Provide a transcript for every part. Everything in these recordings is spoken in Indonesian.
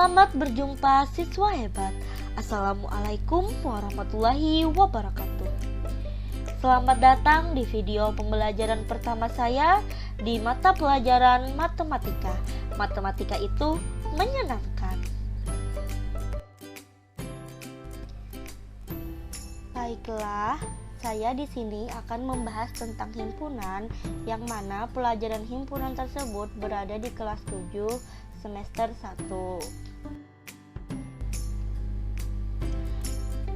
Selamat berjumpa siswa hebat. Assalamualaikum warahmatullahi wabarakatuh. Selamat datang di video pembelajaran pertama saya di mata pelajaran matematika. Matematika itu menyenangkan. Baiklah, saya di sini akan membahas tentang himpunan, yang mana pelajaran himpunan tersebut berada di kelas 7 semester 1.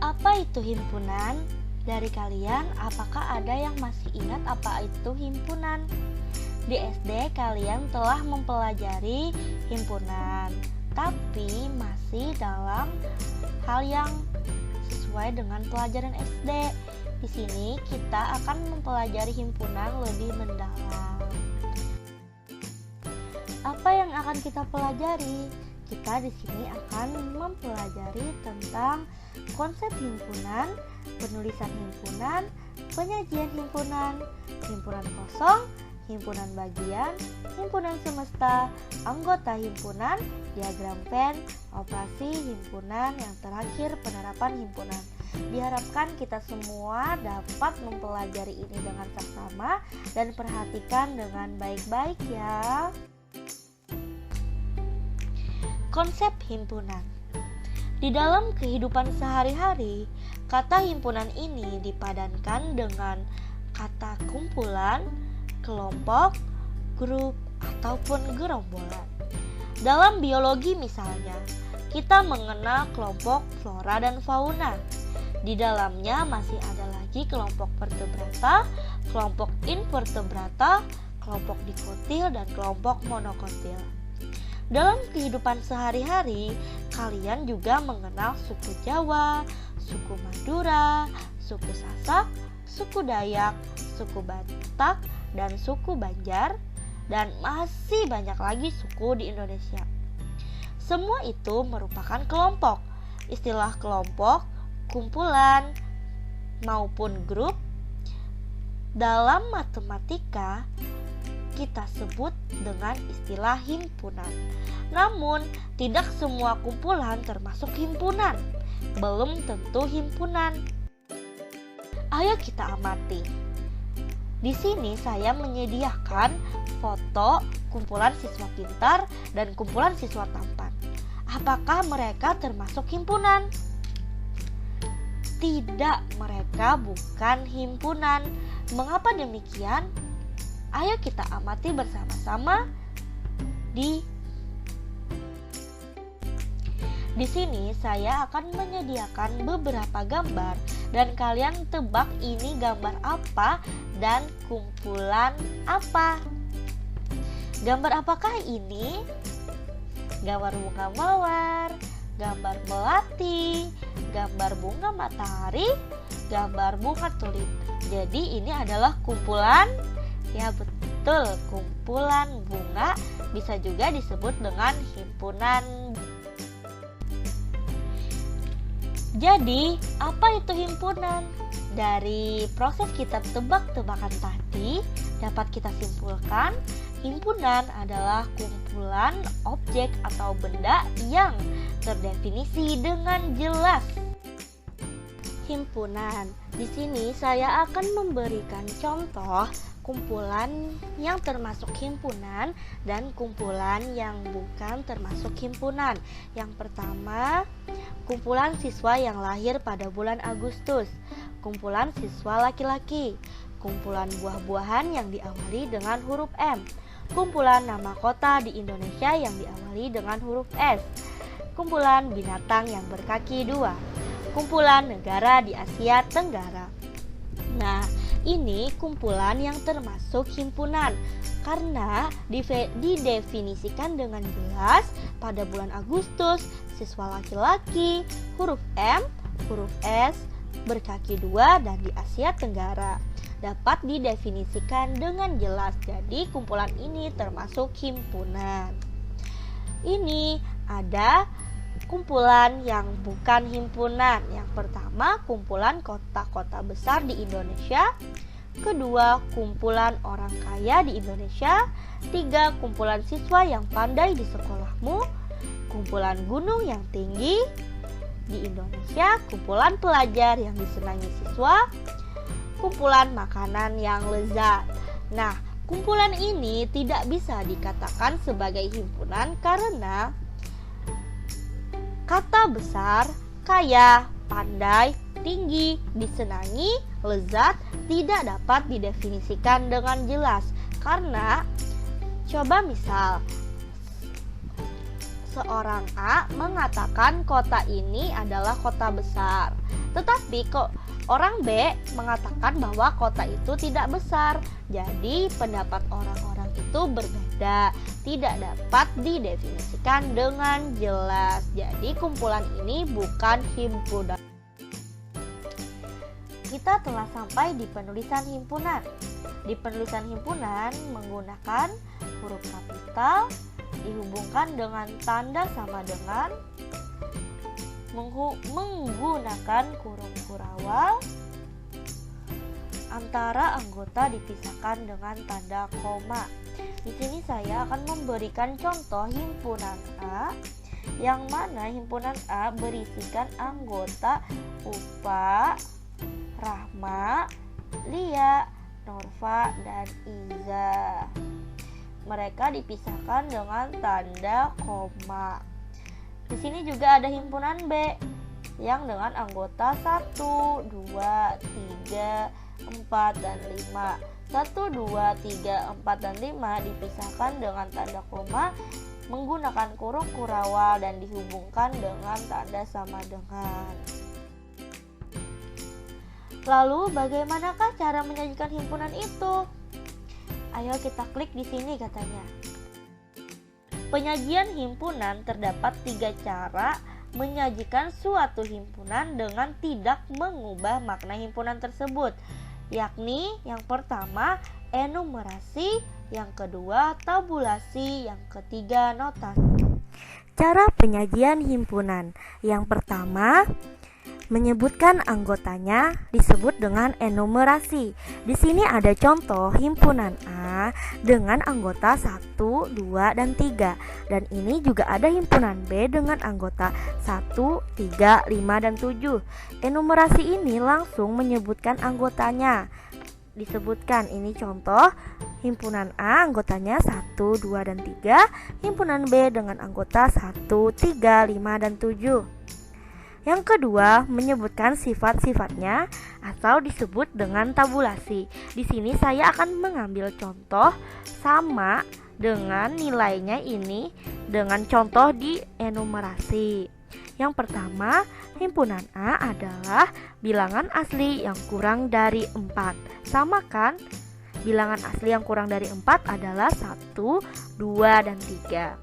Apa itu himpunan? Dari kalian, apakah ada yang masih ingat apa itu himpunan? Di SD kalian telah mempelajari himpunan, tapi masih dalam hal yang sesuai dengan pelajaran SD. Di sini kita akan mempelajari himpunan lebih mendalam. Apa yang akan kita pelajari? Kita di sini akan mempelajari tentang konsep himpunan, penulisan himpunan, penyajian himpunan, himpunan kosong, himpunan bagian, himpunan semesta, anggota himpunan, diagram Venn, operasi himpunan, yang terakhir penerapan himpunan. Diharapkan kita semua dapat mempelajari ini dengan seksama dan perhatikan dengan baik-baik ya. Konsep himpunan. Di dalam kehidupan sehari-hari, kata himpunan ini dipadankan dengan kata kumpulan, kelompok, grup, ataupun gerombolan. Dalam biologi misalnya, kita mengenal kelompok flora dan fauna. Di dalamnya masih ada lagi kelompok vertebrata, kelompok invertebrata, kelompok dikotil, dan kelompok monokotil. Dalam kehidupan sehari-hari, kalian juga mengenal suku Jawa, suku Madura, suku Sasak, suku Dayak, suku Batak, dan suku Banjar, dan masih banyak lagi suku di Indonesia. Semua itu merupakan kelompok. Istilah kelompok, kumpulan, maupun grup dalam matematika kita sebut dengan istilah himpunan. Namun, tidak semua kumpulan termasuk himpunan. Belum tentu himpunan. Ayo kita amati. Di sini saya menyediakan foto kumpulan siswa pintar dan kumpulan siswa tampan. Apakah mereka termasuk himpunan? Tidak, mereka bukan himpunan. Mengapa demikian? Ayo kita amati bersama-sama. Di sini saya akan menyediakan beberapa gambar dan kalian tebak ini gambar apa dan kumpulan apa. Gambar apakah ini? Gambar bunga mawar, gambar melati, gambar bunga matahari, gambar bunga tulip. Jadi ini adalah kumpulan. Ya betul, kumpulan bunga, bisa juga disebut dengan himpunan. Jadi, apa itu himpunan? Dari proses kita tebak-tebakan tadi, dapat kita simpulkan, himpunan adalah kumpulan objek atau benda yang terdefinisi dengan jelas. Himpunan. Di sini saya akan memberikan contoh kumpulan yang termasuk himpunan dan kumpulan yang bukan termasuk himpunan. Yang pertama, kumpulan siswa yang lahir pada bulan Agustus, kumpulan siswa laki-laki, kumpulan buah-buahan yang diawali dengan huruf M, kumpulan nama kota di Indonesia yang diawali dengan huruf S, kumpulan binatang yang berkaki 2, kumpulan negara di Asia Tenggara. Nah, ini kumpulan yang termasuk himpunan karena didefinisikan dengan jelas pada bulan Agustus, siswa laki-laki, huruf M, huruf S, berkaki 2, dan di Asia Tenggara. Dapat didefinisikan dengan jelas, jadi kumpulan ini termasuk himpunan. Ini ada kumpulan yang bukan himpunan. Yang pertama, kumpulan kota-kota besar di Indonesia. Kedua, kumpulan orang kaya di Indonesia. 3, kumpulan siswa yang pandai di sekolahmu. kumpulan gunung yang tinggi. Di Indonesia, kumpulan pelajar yang disenangi siswa, kumpulan makanan yang lezat. Nah, kumpulan ini tidak bisa dikatakan sebagai himpunan karena kata besar kaya, pandai, tinggi, disenangi, lezat tidak dapat didefinisikan dengan jelas. Karena coba misal seorang A mengatakan kota ini adalah kota besar, tetapi kok orang B mengatakan bahwa kota itu tidak besar. Jadi pendapat orang-orang itu berbeda, tidak dapat didefinisikan dengan jelas. Jadi kumpulan ini bukan himpunan. Kita telah sampai di penulisan himpunan. Di penulisan himpunan menggunakan huruf kapital dihubungkan dengan tanda sama dengan, menggunakan kurung kurawal, antara anggota dipisahkan dengan tanda koma. Di sini saya akan memberikan contoh himpunan A, yang mana himpunan A berisikan anggota Upa, Rahma, Lia, Norva, dan Iza. Mereka dipisahkan dengan tanda koma. Di sini juga ada himpunan B yang dengan anggota 1, 2, 3, 4, dan 5. 1, 2, 3, 4, dan 5 dipisahkan dengan tanda koma menggunakan kurung kurawal dan dihubungkan dengan tanda sama dengan. Lalu bagaimanakah cara menyajikan himpunan itu? Ayo kita klik di sini katanya. Penyajian himpunan terdapat 3 cara menyajikan suatu himpunan dengan tidak mengubah makna himpunan tersebut, yakni yang pertama enumerasi, yang kedua tabulasi, yang ketiga notasi. Cara penyajian himpunan yang pertama, menyebutkan anggotanya disebut dengan enumerasi. Di sini ada contoh himpunan A dengan anggota 1, 2, dan 3. Dan ini juga ada himpunan B dengan anggota 1, 3, 5, dan 7. Enumerasi ini langsung menyebutkan anggotanya. Disebutkan ini contoh himpunan A anggotanya 1, 2, dan 3. Himpunan B dengan anggota 1, 3, 5, dan 7. Yang kedua, menyebutkan sifat-sifatnya atau disebut dengan tabulasi. Di sini saya akan mengambil contoh sama dengan nilainya ini dengan contoh di enumerasi. Yang pertama, himpunan A adalah bilangan asli yang kurang dari 4. Sama kan? Bilangan asli yang kurang dari 4 adalah 1, 2, dan 3.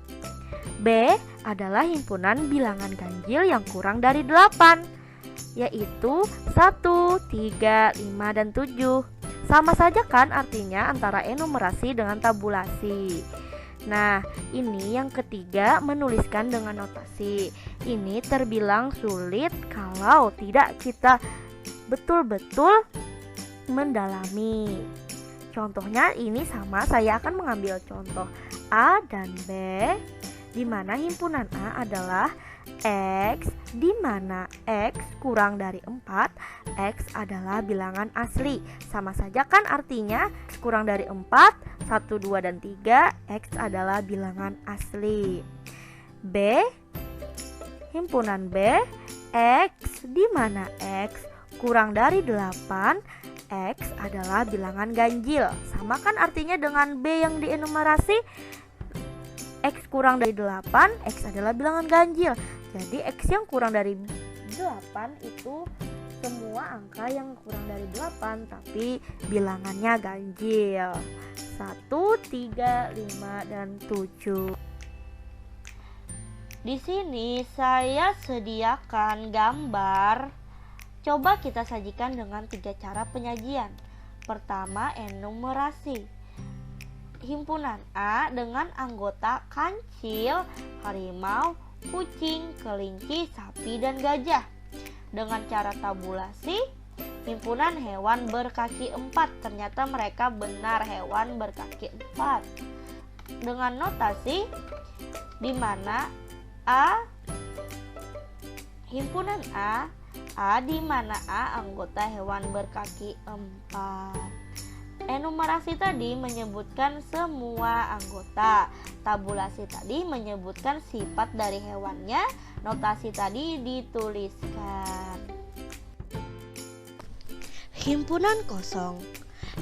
B adalah himpunan bilangan ganjil yang kurang dari 8, yaitu 1, 3, 5, dan 7. Sama saja kan artinya antara enumerasi dengan tabulasi. Nah, ini yang ketiga, menuliskan dengan notasi. Ini terbilang sulit kalau tidak kita betul-betul mendalami. Contohnya ini sama, saya akan mengambil contoh A dan B, di mana himpunan A adalah X, di mana X kurang dari 4, X adalah bilangan asli. Sama saja kan artinya X kurang dari 4, 1, 2, dan 3, X adalah bilangan asli. B, himpunan B, X, di mana X kurang dari 8, X adalah bilangan ganjil. Sama kan artinya dengan B yang dienumerasi, X kurang dari 8, X adalah bilangan ganjil. Jadi X yang kurang dari 8 itu semua angka yang kurang dari 8 tapi bilangannya ganjil. 1, 3, 5, dan 7. Di sini saya sediakan gambar. Coba kita sajikan dengan 3 cara penyajian. Pertama, enumerasi. Himpunan A dengan anggota kancil, harimau, kucing, kelinci, sapi, dan gajah. Dengan cara tabulasi, himpunan hewan berkaki 4. Ternyata mereka benar hewan berkaki 4. Dengan notasi, di mana A. Himpunan A di mana A anggota hewan berkaki 4. Enumerasi tadi menyebutkan semua anggota. Tabulasi tadi menyebutkan sifat dari hewannya. Notasi tadi dituliskan. Himpunan kosong.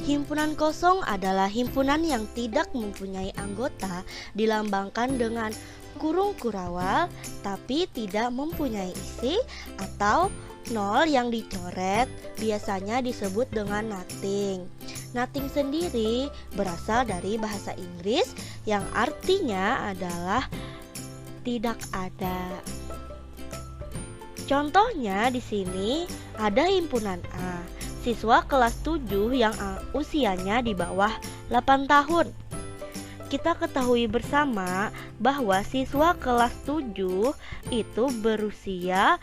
Himpunan kosong adalah himpunan yang tidak mempunyai anggota, dilambangkan dengan kurung kurawal tapi tidak mempunyai isi, atau nol yang dicoret, biasanya disebut dengan nothing. Nothing sendiri berasal dari bahasa Inggris yang artinya adalah tidak ada. Contohnya di sini ada himpunan A, siswa kelas 7 yang usianya di bawah 8 tahun. Kita ketahui bersama bahwa siswa kelas 7 itu berusia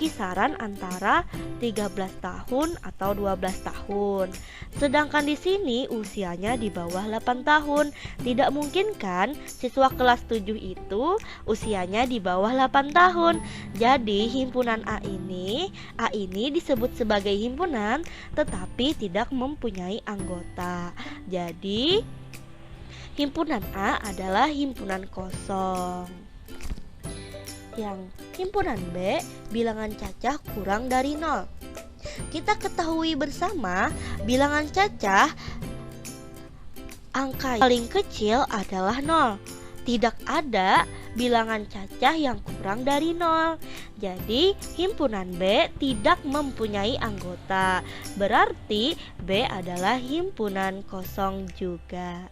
kisaran antara 13 tahun atau 12 tahun. Sedangkan di sini usianya di bawah 8 tahun. Tidak mungkin kan siswa kelas 7 itu usianya di bawah 8 tahun. Jadi himpunan A ini disebut sebagai himpunan tetapi tidak mempunyai anggota. Jadi himpunan A adalah himpunan kosong. Yang himpunan B, bilangan cacah kurang dari 0. Kita ketahui bersama bilangan cacah angka yang paling kecil adalah 0. Tidak ada bilangan cacah yang kurang dari 0. Jadi himpunan B tidak mempunyai anggota. Berarti B adalah himpunan kosong juga.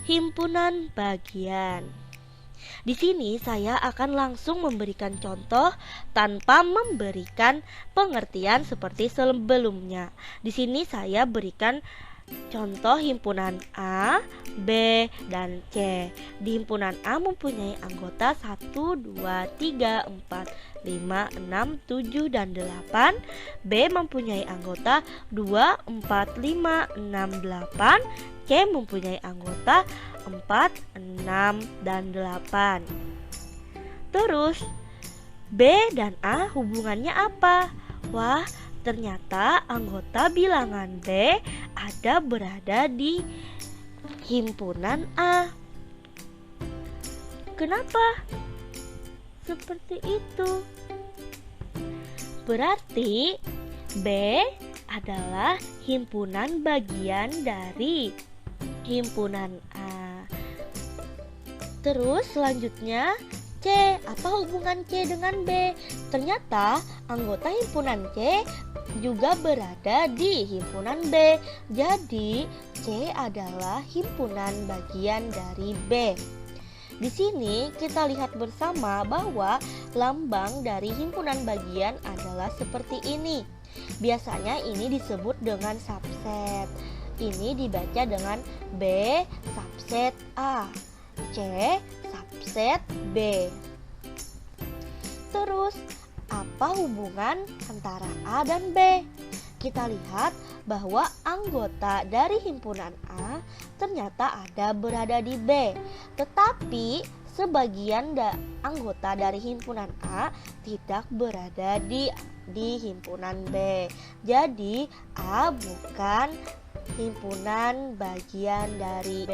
Himpunan bagian. Di sini saya akan langsung memberikan contoh tanpa memberikan pengertian seperti sebelumnya. Di sini saya berikan contoh himpunan A, B, dan C. Di himpunan A mempunyai anggota 1, 2, 3, 4, 5, 6, 7, dan 8. B mempunyai anggota 2, 4, 5, 6, 8. C mempunyai anggota 4, 6, dan 8. Terus B dan A hubungannya apa? Wah, ternyata anggota bilangan B ada berada di himpunan A. Kenapa seperti itu? Berarti B adalah himpunan bagian dari himpunan A. Terus selanjutnya C, apa hubungan C dengan B? Ternyata anggota himpunan C juga berada di himpunan B. Jadi C adalah himpunan bagian dari B. Di sini kita lihat bersama bahwa lambang dari himpunan bagian adalah seperti ini. Biasanya ini disebut dengan subset. Ini dibaca dengan B subset A, C subset B. Terus, apa hubungan antara A dan B? Kita lihat bahwa anggota dari himpunan A ternyata ada berada di B. Tetapi sebagian anggota dari himpunan A tidak berada di himpunan B. Jadi A bukan himpunan bagian dari B.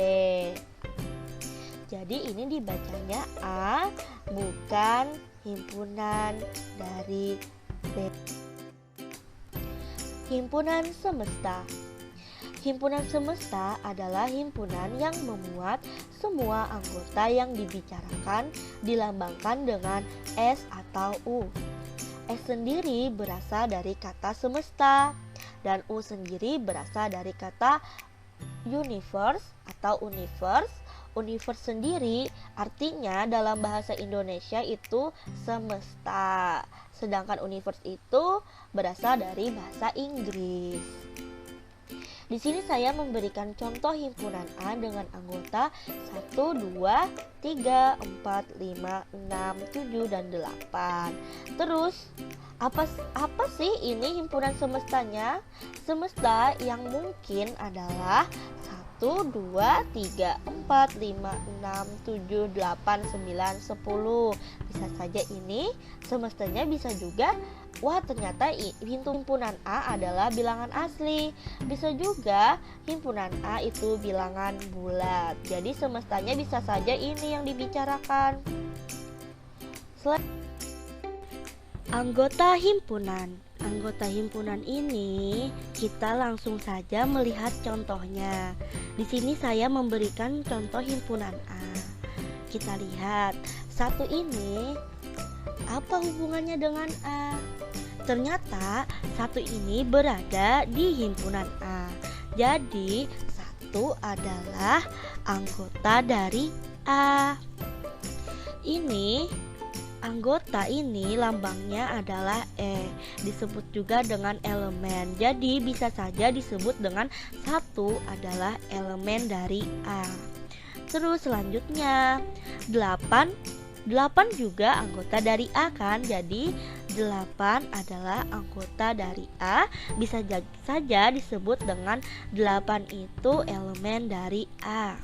Jadi ini dibacanya A, bukan himpunan dari B. Himpunan semesta. Himpunan semesta adalah himpunan yang memuat semua anggota yang dibicarakan dilambangkan dengan S atau U. S sendiri berasal dari kata semesta dan U sendiri berasal dari kata universe atau universe. Universe sendiri artinya dalam bahasa Indonesia itu semesta. Sedangkan universe itu berasal dari bahasa Inggris. Di sini saya memberikan contoh himpunan A dengan anggota 1, 2, 3, 4, 5, 6, 7, dan 8. Terus, apa sih ini himpunan semestanya? Semesta yang mungkin adalah 1, 1, 2, 3, 4, 5, 6, 7, 8, 9, 10. Bisa saja ini, semestinya bisa juga, wah ternyata himpunan A adalah bilangan asli. Bisa juga himpunan A itu bilangan bulat. Jadi semestinya bisa saja ini yang dibicarakan. Anggota himpunan. Anggota himpunan ini kita langsung saja melihat contohnya. Di sini saya memberikan contoh himpunan A. Kita lihat, satu ini apa hubungannya dengan A? Ternyata satu ini berada di himpunan A. Jadi satu adalah anggota dari A. Ini anggota ini lambangnya adalah E, disebut juga dengan elemen. Jadi bisa saja disebut dengan satu adalah elemen dari A. Terus selanjutnya 8 juga anggota dari A kan. Jadi 8 adalah anggota dari A. Bisa saja disebut dengan 8 itu elemen dari A.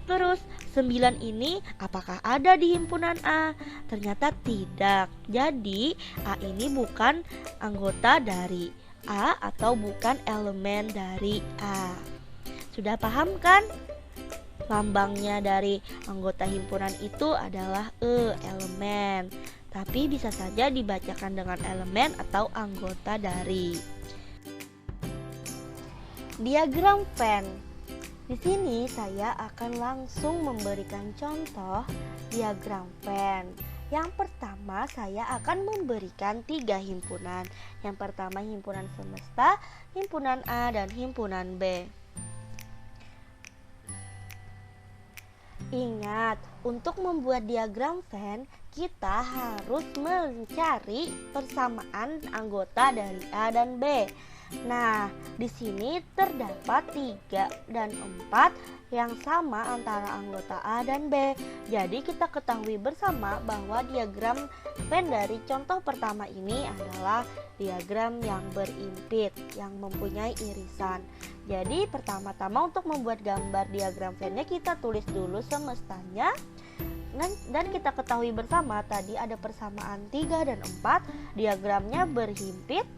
Terus 9 ini apakah ada di himpunan A? Ternyata tidak. Jadi A ini bukan anggota dari A atau bukan elemen dari A. Sudah paham kan? Lambangnya dari anggota himpunan itu adalah elemen. Tapi bisa saja dibacakan dengan elemen atau anggota dari. Diagram Venn. Di sini saya akan langsung memberikan contoh diagram Venn. Yang pertama saya akan memberikan 3 himpunan. Yang pertama himpunan semesta, himpunan A, dan himpunan B. Ingat, untuk membuat diagram Venn kita harus mencari persamaan anggota dari A dan B. Nah, di sini terdapat 3 dan 4 yang sama antara anggota A dan B. Jadi kita ketahui bersama bahwa diagram Venn dari contoh pertama ini adalah diagram yang berimpit, yang mempunyai irisan. Jadi pertama-tama untuk membuat gambar diagram Venn-nya kita tulis dulu semestanya. Dan kita ketahui bersama tadi ada persamaan 3 dan 4, diagramnya berhimpit.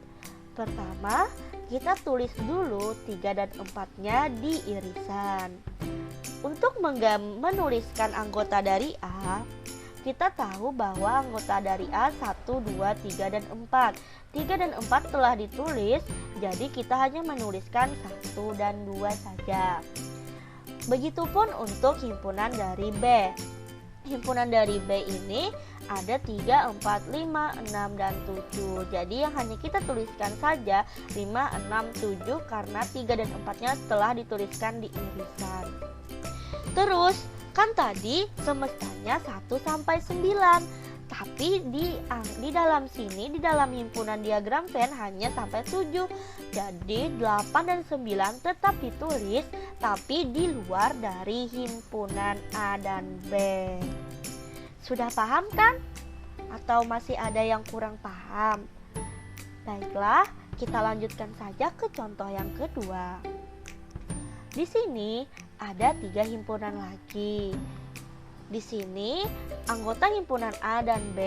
Pertama, kita tulis dulu 3 dan 4-nya di irisan. Untuk menuliskan anggota dari A, kita tahu bahwa anggota dari A 1, 2, 3, dan 4. 3 dan 4 telah ditulis, jadi kita hanya menuliskan 1 dan 2 saja. Begitupun untuk himpunan dari B. Himpunan dari B ini ada 3, 4, 5, 6, dan 7. Jadi yang hanya kita tuliskan saja 5, 6, 7 karena 3 dan 4-nya telah dituliskan di irisan. Terus kan tadi semestanya 1 sampai 9. Tapi di dalam sini, di dalam himpunan diagram Venn hanya sampai 7. Jadi 8 dan 9 tetap ditulis, tapi di luar dari himpunan A dan B. Sudah paham kan? Atau masih ada yang kurang paham? Baiklah, kita lanjutkan saja ke contoh yang kedua. Di sini ada 3 himpunan lagi. Di sini anggota himpunan A dan B.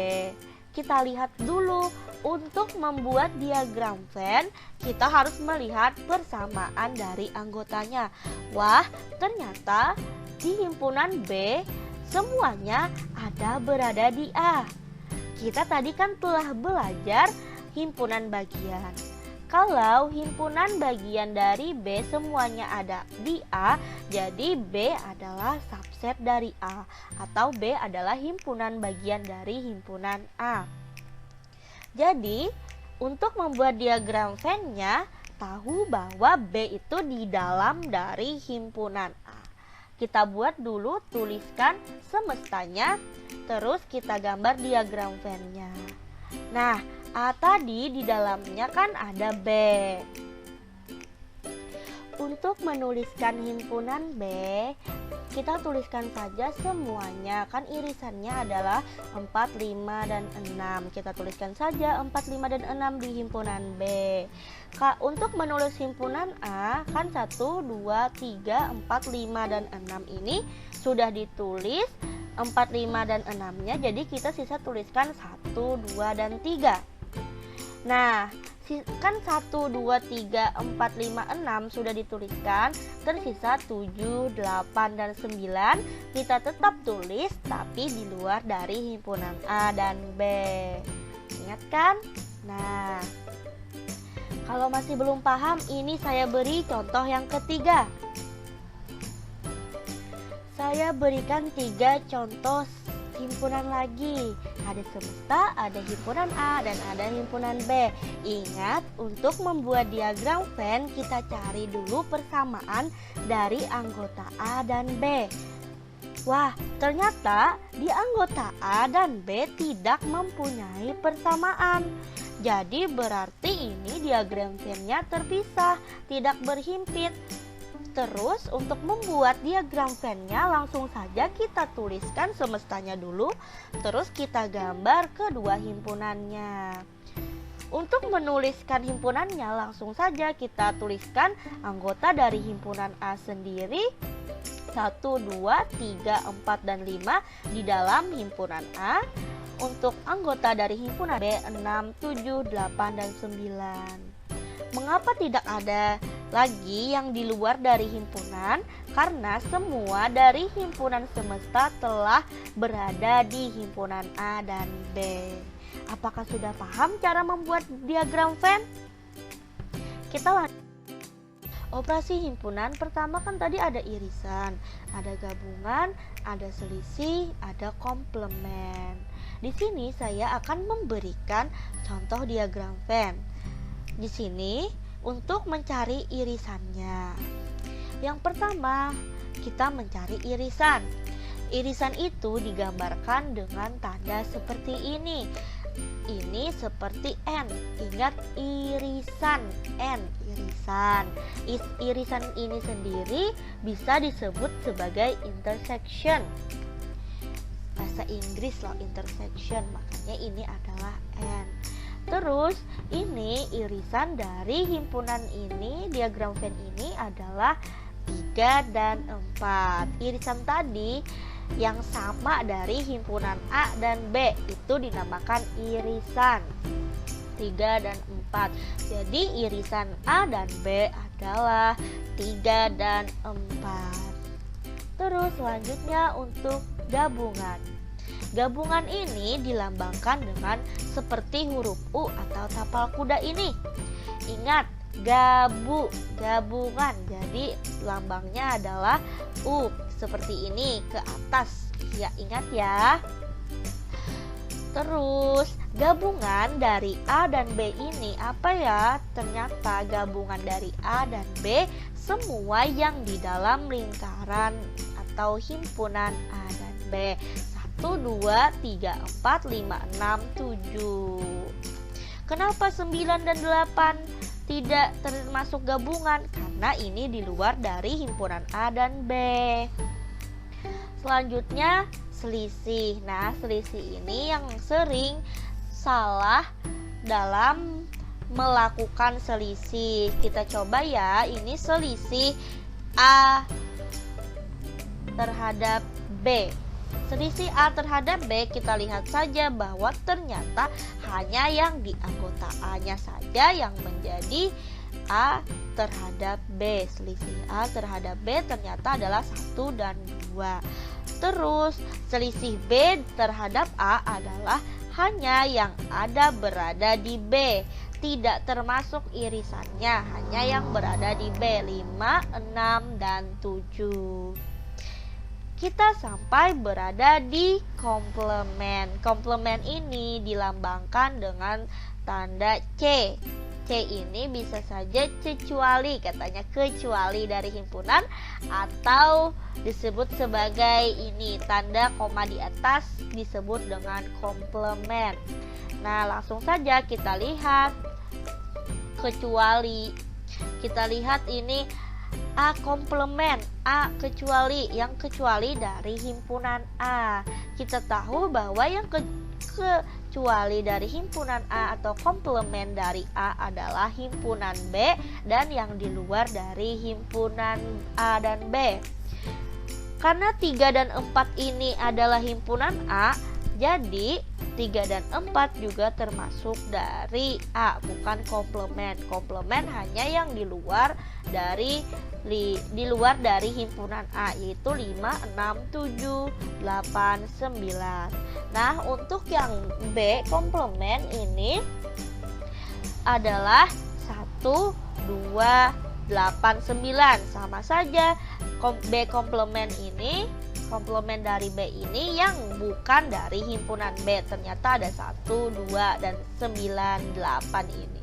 Kita lihat dulu, untuk membuat diagram Venn kita harus melihat persamaan dari anggotanya. Wah, ternyata di himpunan B semuanya berada di A. Kita tadi kan telah belajar himpunan bagian. Kalau himpunan bagian dari B semuanya ada di A, jadi B adalah subset dari A, atau B adalah himpunan bagian dari himpunan A. Jadi, untuk membuat diagram Venn-nya, tahu bahwa B itu di dalam dari himpunan A. Kita buat dulu, tuliskan semestanya, terus kita gambar diagram Venn-nya. Nah, A tadi di dalamnya kan ada B. Untuk menuliskan himpunan B, kita tuliskan saja semuanya. Kan irisannya adalah 4, 5, dan 6. Kita tuliskan saja 4, 5, dan 6 di himpunan B. Untuk menulis himpunan A, kan 1, 2, 3, 4, 5, dan 6 ini sudah ditulis 4, 5, dan 6-nya. Jadi kita sisa tuliskan 1, 2, dan 3. Nah, kan 1, 2, 3, 4, 5, 6 sudah dituliskan. Tersisa 7, 8, dan 9 kita tetap tulis, tapi di luar dari himpunan A dan B. Ingat kan? Nah, kalau masih belum paham, ini saya beri contoh yang ketiga. Saya berikan 3 contoh himpunan lagi. Ada semesta, ada himpunan A, dan ada himpunan B. Ingat, untuk membuat diagram Venn kita cari dulu persamaan dari anggota A dan B. Wah, ternyata di anggota A dan B tidak mempunyai persamaan. Jadi berarti ini diagram Venn-nya terpisah, tidak berhimpit. Terus untuk membuat diagram Venn-nya langsung saja kita tuliskan semestanya dulu, terus kita gambar kedua himpunannya. Untuk menuliskan himpunannya langsung saja kita tuliskan anggota dari himpunan A sendiri 1, 2, 3, 4, dan 5 di dalam himpunan A. Untuk anggota dari himpunan B 6, 7, 8, dan 9. Mengapa tidak ada lagi yang di luar dari himpunan? Karena semua dari himpunan semesta telah berada di himpunan A dan B. Apakah sudah paham cara membuat diagram Venn? Kita lanjut. Operasi himpunan pertama kan tadi ada irisan, ada gabungan, ada selisih, ada komplement. Di sini saya akan memberikan contoh diagram Venn. Di sini untuk mencari irisannya. Yang pertama, kita mencari irisan. Irisan itu digambarkan dengan tanda seperti ini. Ini seperti N. Ingat irisan N, irisan. Irisan ini sendiri bisa disebut sebagai intersection. Bahasa Inggris loh, intersection, makanya ini adalah N. Terus ini irisan dari himpunan ini, diagram Venn ini adalah 3 dan 4. Irisan tadi yang sama dari himpunan A dan B itu dinamakan irisan 3 dan 4. Jadi irisan A dan B adalah 3 dan 4. Terus selanjutnya untuk gabungan. Gabungan ini dilambangkan dengan seperti huruf U atau tapal kuda ini. Ingat, gabungan. Jadi lambangnya adalah U seperti ini ke atas. Ya, ingat ya. Terus gabungan dari A dan B ini apa ya? Ternyata gabungan dari A dan B semua yang di dalam lingkaran atau himpunan A dan B. 1, 2, 3, 4, 5, 6, 7. Kenapa 9 dan 8 tidak termasuk gabungan? Karena ini di luar dari himpunan A dan B. Selanjutnya selisih. Nah, selisih ini yang sering salah dalam melakukan selisih. Kita coba ya, ini selisih A terhadap B. Selisih A terhadap B, kita lihat saja bahwa ternyata hanya yang di anggota A-nya saja yang menjadi A terhadap B. Selisih A terhadap B ternyata adalah 1 dan 2. Terus selisih B terhadap A adalah hanya yang ada berada di B, tidak termasuk irisannya, hanya yang berada di B, 5, 6, dan 7. Kita sampai berada di komplement. Komplement ini dilambangkan dengan tanda C. C ini bisa saja kecuali, katanya kecuali dari himpunan, atau disebut sebagai ini tanda koma di atas disebut dengan komplement. Nah, langsung saja kita lihat kecuali. Kita lihat ini A komplement, A kecuali, yang kecuali dari himpunan A. Kita tahu bahwa yang kecuali dari himpunan A atau komplement dari A adalah himpunan B, dan yang di luar dari himpunan A dan B. Karena 3 dan 4 ini adalah himpunan A, jadi 3 dan 4 juga termasuk dari A, bukan komplement. Komplement hanya yang di luar dari himpunan A, yaitu 5, 6, 7, 8, 9. Nah, untuk yang B komplement ini adalah 1, 2, 8, 9. Sama saja. B komplement ini, komplement dari B ini yang bukan dari himpunan B. Ternyata ada 1, 2, dan 9, 8 ini.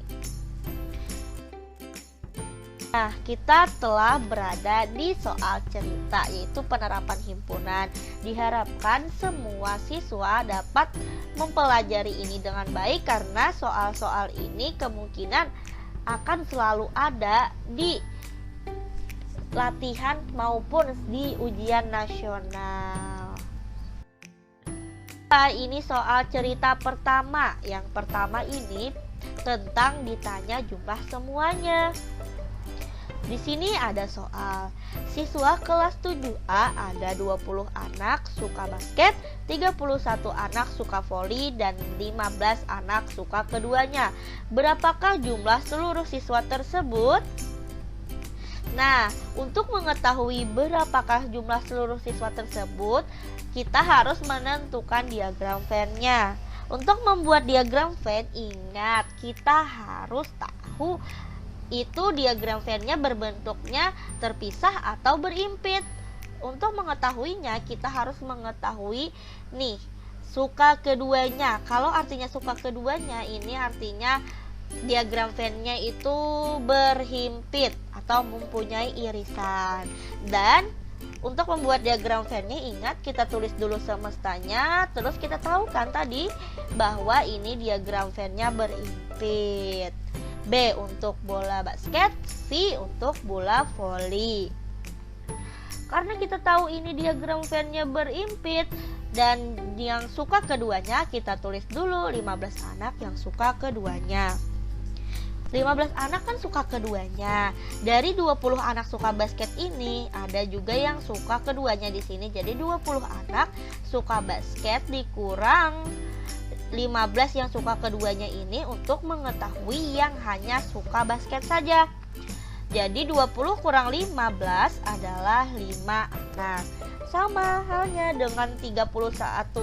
Nah, kita telah berada di soal cerita, yaitu penerapan himpunan. Diharapkan semua siswa dapat mempelajari ini dengan baik, karena soal-soal ini kemungkinan akan selalu ada di latihan maupun di ujian nasional. Ini soal cerita pertama. Yang pertama ini tentang ditanya jumlah semuanya. Di sini ada soal, siswa kelas 7A ada 20 anak suka basket, 31 anak suka voli, dan 15 anak suka keduanya. Berapakah jumlah seluruh siswa tersebut? Nah, untuk mengetahui berapakah jumlah seluruh siswa tersebut, kita harus menentukan diagram Venn-nya. Untuk membuat diagram Venn, ingat kita harus tahu itu diagram Venn-nya berbentuknya terpisah atau berimpit. Untuk mengetahuinya, kita harus mengetahui nih, suka keduanya. Kalau artinya suka keduanya, ini artinya diagram Venn-nya itu berhimpit atau mempunyai irisan. Dan untuk membuat diagram Venn-nya, ingat kita tulis dulu semestanya. Terus kita tahu kan tadi bahwa ini diagram Venn-nya berimpit. B untuk bola basket, V untuk bola voli. Karena kita tahu ini diagram Venn-nya berimpit dan yang suka keduanya, kita tulis dulu 15 anak yang suka keduanya. 15 anak kan suka keduanya. Dari 20 anak suka basket ini, ada juga yang suka keduanya di sini. Jadi 20 anak suka basket dikurang 15 yang suka keduanya ini untuk mengetahui yang hanya suka basket saja. Jadi 20 kurang 15 adalah 5 anak. Sama halnya dengan 31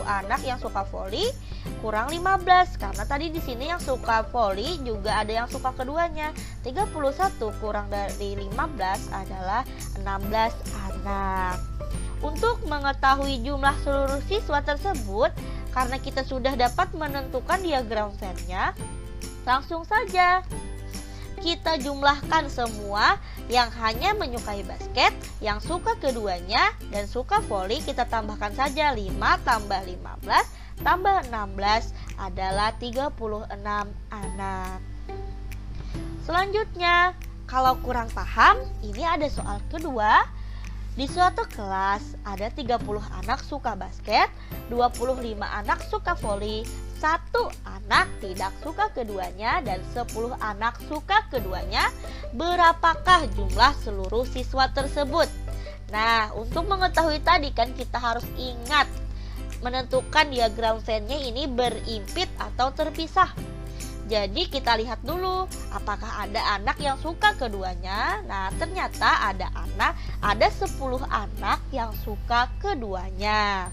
anak yang suka voli kurang 15, karena tadi di sini yang suka voli juga ada yang suka keduanya. 31 kurang dari 15 adalah 16 anak. Untuk mengetahui jumlah seluruh siswa tersebut, karena kita sudah dapat menentukan diagram Venn-nya, langsung saja kita jumlahkan semua yang hanya menyukai basket, yang suka keduanya, dan suka voli. Kita tambahkan saja 5 tambah 15 tambah 16 adalah 36 anak. Selanjutnya, kalau kurang paham, ini ada soal kedua. Di suatu kelas ada 30 anak suka basket, 25 anak suka voli, 1 anak tidak suka keduanya, dan 10 anak suka keduanya. Berapakah jumlah seluruh siswa tersebut? Nah, untuk mengetahui tadi kan kita harus ingat menentukan diagram Venn-nya ini berimpit atau terpisah. Jadi kita lihat dulu apakah ada anak yang suka keduanya. Nah, ternyata ada 10 anak yang suka keduanya.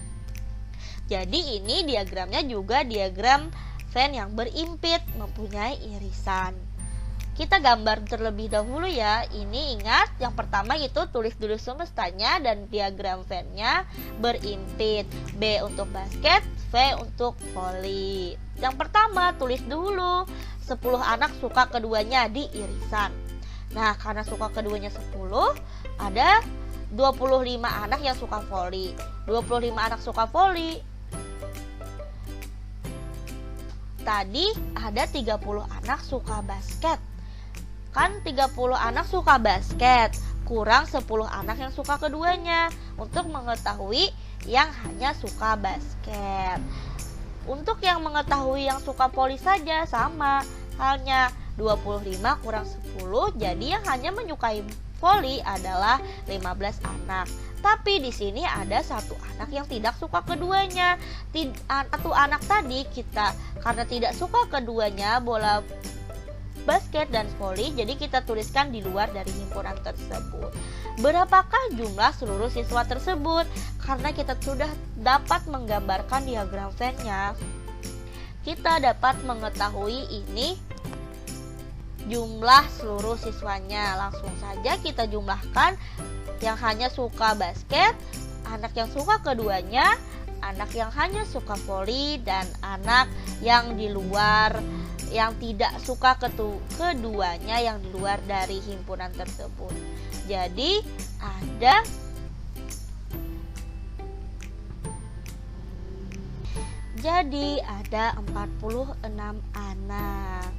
Jadi ini diagramnya juga diagram Venn yang berimpit, mempunyai irisan. Kita gambar terlebih dahulu ya. Ini ingat, yang pertama itu tulis dulu semestanya dan diagram Venn-nya berimpit. B untuk basket, V untuk voli. Yang pertama tulis dulu 10 anak suka keduanya di irisan. Nah, karena suka keduanya 10, ada 25 anak yang suka voli. 25 anak suka voli. Tadi ada 30 anak suka basket. Kan 30 anak suka basket. kurang 10 anak yang suka keduanya untuk mengetahui yang hanya suka basket. Untuk yang mengetahui yang suka voli saja sama halnya, 25 kurang 10, jadi yang hanya menyukai voli adalah 15 anak. Tapi di sini ada satu anak yang tidak suka keduanya. Satu anak tadi karena tidak suka keduanya, bola basket dan voli, jadi kita tuliskan di luar dari himpunan tersebut. Berapakah jumlah seluruh siswa tersebut? Karena kita sudah dapat menggambarkan diagram Venn-nya, kita dapat mengetahui ini jumlah seluruh siswanya. Langsung saja kita jumlahkan yang hanya suka basket, anak yang suka keduanya, anak yang hanya suka voli, dan anak yang di luar yang tidak suka keduanya yang di luar dari himpunan tersebut. Jadi ada 46 anak.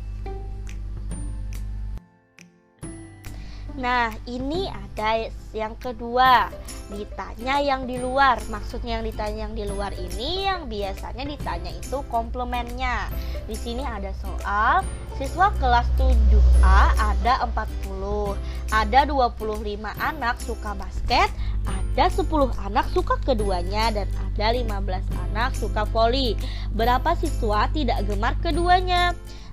Nah, ini ada yang kedua, ditanya yang di luar. Maksudnya yang ditanya yang di luar ini yang biasanya ditanya itu komplemennya. Di sini ada soal, siswa kelas 7A ada 40, ada 25 anak suka basket, ada 10 anak suka keduanya, dan ada 15 anak suka voli. Berapa siswa tidak gemar keduanya?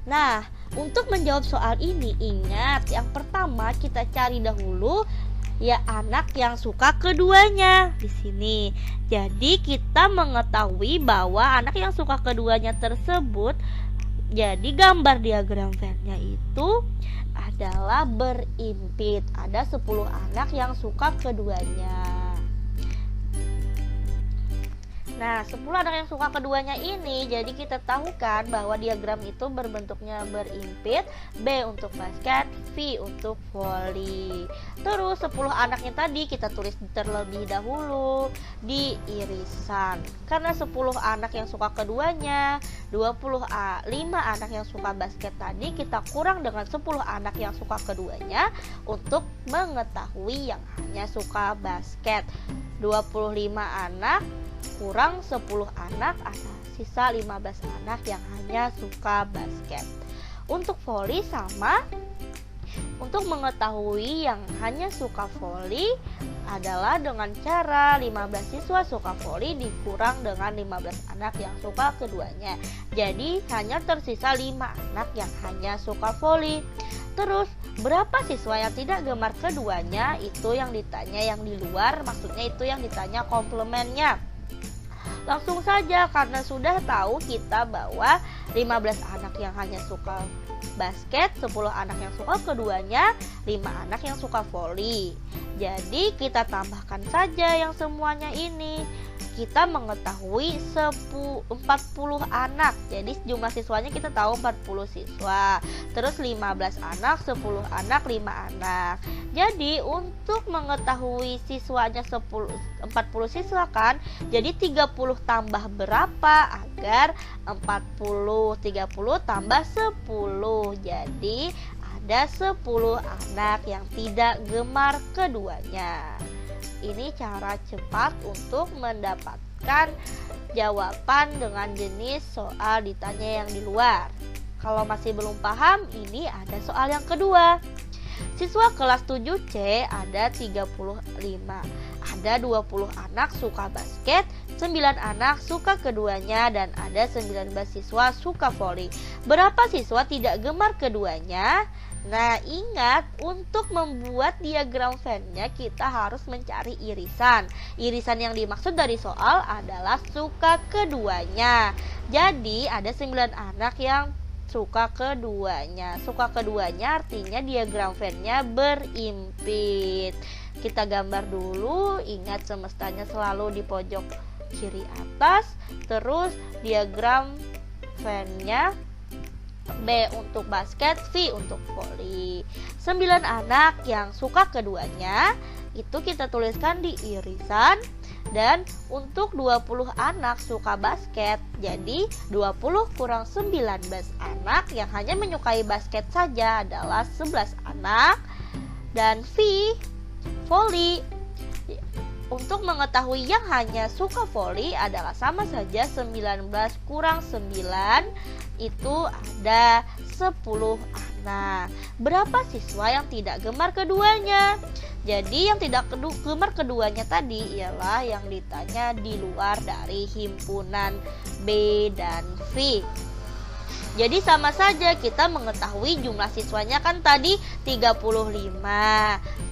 Nah, untuk menjawab soal ini, ingat yang pertama kita cari dahulu ya anak yang suka keduanya di sini. Jadi kita mengetahui bahwa anak yang suka keduanya tersebut, jadi gambar diagram Venn-nya itu adalah berimpit. Ada 10 anak yang suka keduanya. Nah, 10 anak yang suka keduanya ini, jadi kita tahu kan bahwa diagram itu berbentuknya berimpit, B untuk basket, V untuk voli. Terus 10 anaknya tadi kita tulis terlebih dahulu di irisan. Karena 10 anak yang suka keduanya, 25 anak yang suka basket tadi kita kurang dengan 10 anak yang suka keduanya untuk mengetahui yang hanya suka basket. 25 anak kurang 10 anak, ada sisa 15 anak yang hanya suka basket. Untuk voli sama. Untuk mengetahui yang hanya suka voli adalah dengan cara 15 siswa suka voli dikurang dengan 15 anak yang suka keduanya. Jadi hanya tersisa 5 anak yang hanya suka voli. Terus berapa siswa yang tidak gemar keduanya? Itu yang ditanya yang di luar, maksudnya itu yang ditanya komplemennya. Langsung saja, karena sudah tahu kita bahwa 15 anak yang hanya suka basket, 10 anak yang suka keduanya, 5 anak yang suka voli. Jadi kita tambahkan saja yang semuanya ini. Kita mengetahui 40 anak. Jadi jumlah siswanya kita tahu 40 siswa. Terus 15 anak, 10 anak, 5 anak. Jadi untuk mengetahui siswanya 40 siswa kan, jadi 30 tambah berapa agar 30 tambah 10. Jadi ada 10 anak yang tidak gemar keduanya. Ini cara cepat untuk mendapatkan jawaban dengan jenis soal ditanya yang di luar. Kalau masih belum paham, ini ada soal yang kedua. Siswa kelas 7C ada 35. Ada 20 anak suka basket, 9 anak suka keduanya, dan ada 19 siswa suka voli. Berapa siswa tidak gemar keduanya? Nah, ingat untuk membuat diagram Venn-nya kita harus mencari irisan. Irisan yang dimaksud dari soal adalah suka keduanya. Jadi ada 9 anak yang suka keduanya. Suka keduanya artinya diagram Venn-nya berimpit. Kita gambar dulu, ingat semestanya selalu di pojok kiri atas. Terus diagram Venn-nya B untuk basket, V untuk voli. 9 anak yang suka keduanya itu kita tuliskan di irisan. Dan untuk 20 anak suka basket, jadi 20 kurang 19 anak yang hanya menyukai basket saja adalah 11 anak. Dan V voli. Untuk mengetahui yang hanya suka voli adalah sama saja 19 kurang 9 itu ada 10 anak. Berapa siswa yang tidak gemar keduanya? Jadi yang tidak gemar keduanya tadi ialah yang ditanya di luar dari himpunan B dan V. Jadi sama saja kita mengetahui jumlah siswanya kan tadi 35.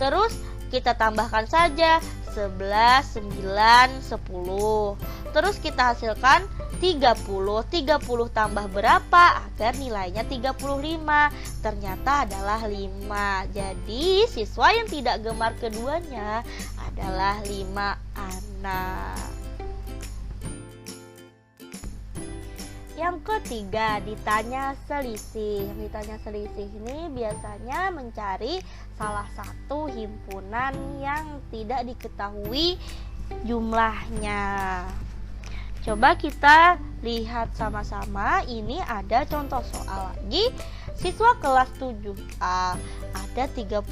Terus kita tambahkan saja 11, 9, 10. Terus kita hasilkan 30. 30 tambah berapa agar nilainya 35? Ternyata adalah 5. Jadi siswa yang tidak gemar keduanya adalah 5 anak. Yang ketiga, ditanya selisih. Ditanya selisih ini biasanya mencari salah satu himpunan yang tidak diketahui jumlahnya. Coba kita lihat sama-sama. Ini ada contoh soal lagi. Siswa kelas 7A ada 36.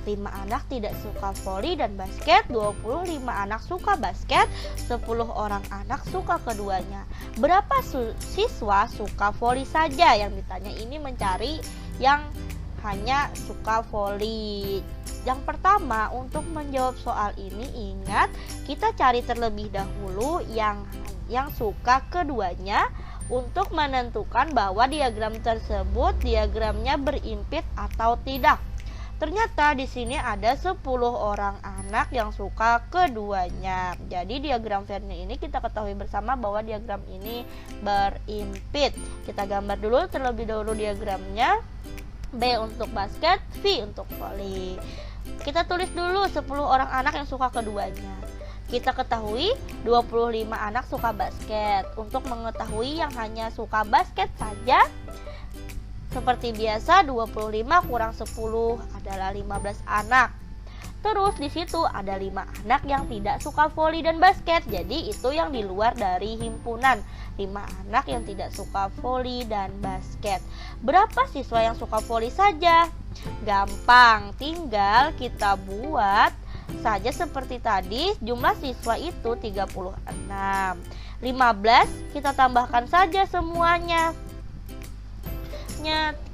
5 anak tidak suka voli dan basket, 25 anak suka basket, 10 orang anak suka keduanya. Berapa siswa suka voli saja? Yang ditanya ini mencari yang hanya suka voli. Yang pertama, untuk menjawab soal ini ingat kita cari terlebih dahulu yang suka keduanya untuk menentukan bahwa diagram tersebut diagramnya berimpit atau tidak. Ternyata di sini ada 10 orang anak yang suka keduanya. Jadi diagram Venn ini kita ketahui bersama bahwa diagram ini berimpit. Kita gambar dulu terlebih dahulu diagramnya. B untuk basket, V untuk voli. Kita tulis dulu 10 orang anak yang suka keduanya. Kita ketahui 25 anak suka basket. Untuk mengetahui yang hanya suka basket saja, seperti biasa 25 kurang 10 adalah 15 anak. Terus di situ ada 5 anak yang tidak suka voli dan basket. Jadi itu yang di luar dari himpunan. 5 anak yang tidak suka voli dan basket. Berapa siswa yang suka voli saja? Gampang, tinggal kita buat saja seperti tadi. Jumlah siswa itu 36. 15 kita tambahkan saja semuanya.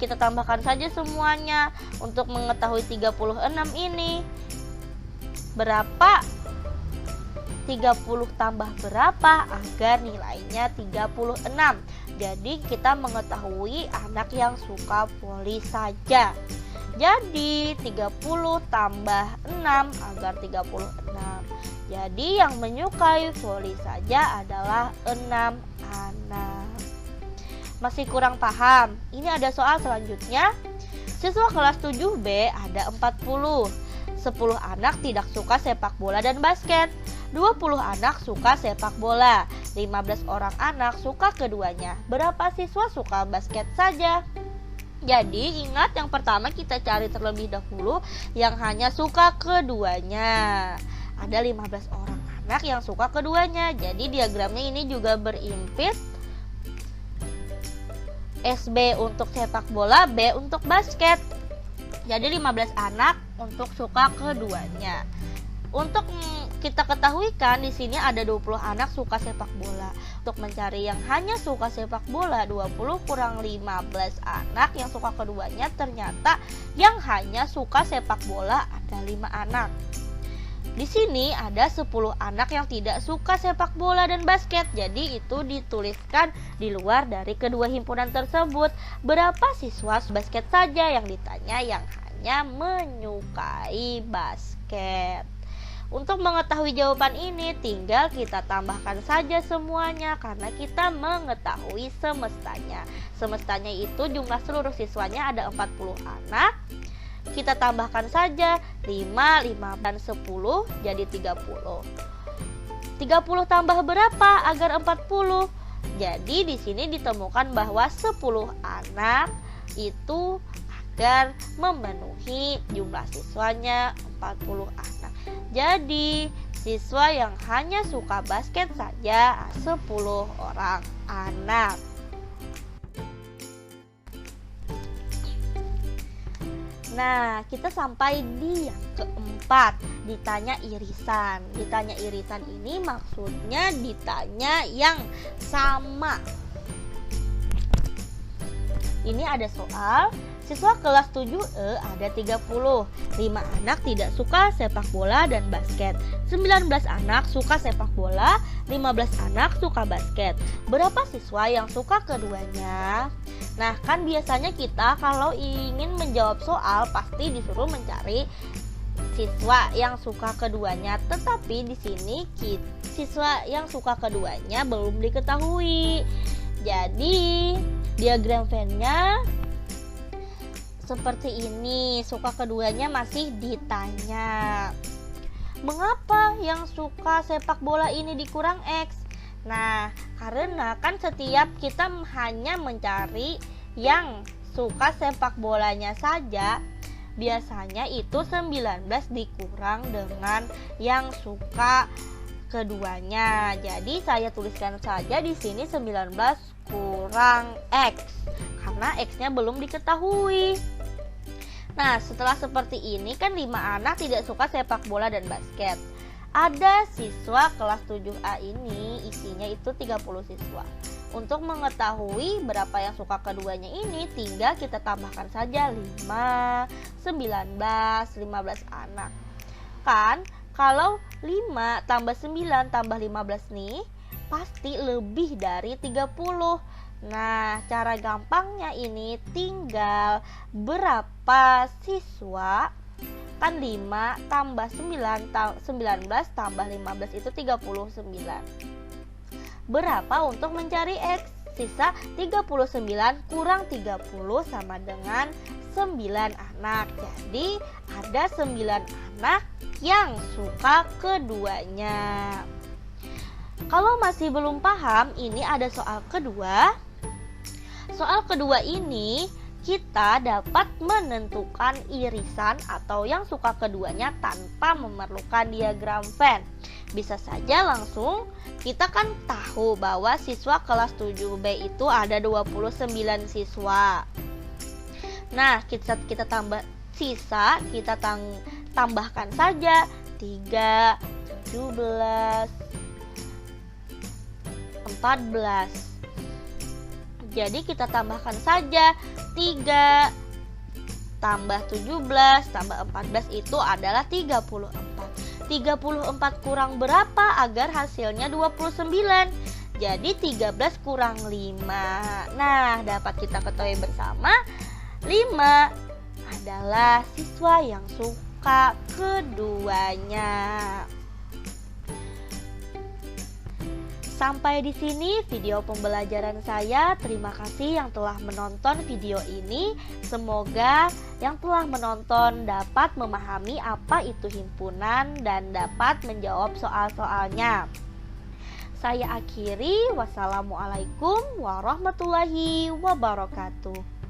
Kita tambahkan saja semuanya. Untuk mengetahui 36 ini berapa? 30 tambah berapa agar nilainya 36. Jadi kita mengetahui anak yang suka voli saja. Jadi 30 tambah 6 agar 36. Jadi yang menyukai voli saja adalah 6 anak. Masih kurang paham? Ini ada soal selanjutnya. Siswa kelas 7B ada 40. 10 anak tidak suka sepak bola dan basket. 20 anak suka sepak bola. 15 orang anak suka keduanya. Berapa siswa suka basket saja? Jadi ingat yang pertama kita cari terlebih dahulu yang hanya suka keduanya. Ada 15 orang anak yang suka keduanya. Jadi diagramnya ini juga berimpit. SB untuk sepak bola, B untuk basket. Jadi 15 anak untuk suka keduanya. Untuk kita ketahui kan di sini ada 20 anak suka sepak bola. Untuk mencari yang hanya suka sepak bola, 20 kurang 15 anak yang suka keduanya, ternyata yang hanya suka sepak bola ada 5 anak. Di sini ada 10 anak yang tidak suka sepak bola dan basket. Jadi itu dituliskan di luar dari kedua himpunan tersebut. Berapa siswa basket saja? Yang ditanya yang hanya menyukai basket. Untuk mengetahui jawaban ini tinggal kita tambahkan saja semuanya karena kita mengetahui semestanya. Semestanya itu jumlah seluruh siswanya ada 40 anak. Kita tambahkan saja 5, 5 dan 10 jadi 30. 30 tambah berapa agar 40? Jadi di sini ditemukan bahwa 10 anak itu agar memenuhi jumlah siswanya 40 anak. Jadi siswa yang hanya suka basket saja 10 orang anak. Nah, kita sampai di yang keempat, ditanya irisan. Ditanya irisan ini maksudnya ditanya yang sama. Ini ada soal, siswa kelas 7E ada 30. 5 anak tidak suka sepak bola dan basket. 19 anak suka sepak bola, 15 anak suka basket. Berapa siswa yang suka keduanya? Nah, kan biasanya kita kalau ingin menjawab soal pasti disuruh mencari siswa yang suka keduanya. Tetapi di sini siswa yang suka keduanya belum diketahui. Jadi diagram Venn-nya seperti ini, suka keduanya masih ditanya. Mengapa yang suka sepak bola ini dikurang X? Nah, karena kan setiap kita hanya mencari yang suka sepak bolanya saja, biasanya itu 19 dikurang dengan yang suka keduanya. Jadi saya tuliskan saja di sini 19 kurang X karena X-nya belum diketahui. Nah, setelah seperti ini kan 5 anak tidak suka sepak bola dan basket. Ada siswa kelas 7A ini isinya itu 30 siswa. Untuk mengetahui berapa yang suka keduanya ini tinggal kita tambahkan saja 5, 19, 15 anak. Kan kalau 5 tambah 9 tambah 15 nih pasti lebih dari 30. Nah, cara gampangnya ini tinggal berapa siswa, kan 5 tambah 9 19 tambah 15 itu 39. Berapa untuk mencari X? Sisa 39 kurang 30 sama dengan 9 anak. Jadi ada 9 anak yang suka keduanya. Kalau masih belum paham, ini ada soal kedua. Soal kedua ini kita dapat menentukan irisan atau yang suka keduanya tanpa memerlukan diagram Venn. Bisa saja langsung, kita kan tahu bahwa siswa kelas 7B itu ada 29 siswa. Nah, kita tambah sisa, kita tambahkan saja 3, 17, 14. Jadi kita tambahkan saja 3 tambah 17 tambah 14 itu adalah 34. 34 kurang berapa agar hasilnya 29? Jadi 13 kurang 5. Nah, dapat kita ketahui bersama 5 adalah siswa yang suka keduanya. Sampai di sini video pembelajaran saya. Terima kasih yang telah menonton video ini. Semoga yang telah menonton dapat memahami apa itu himpunan dan dapat menjawab soal-soalnya. Saya akhiri. Wassalamualaikum warahmatullahi wabarakatuh.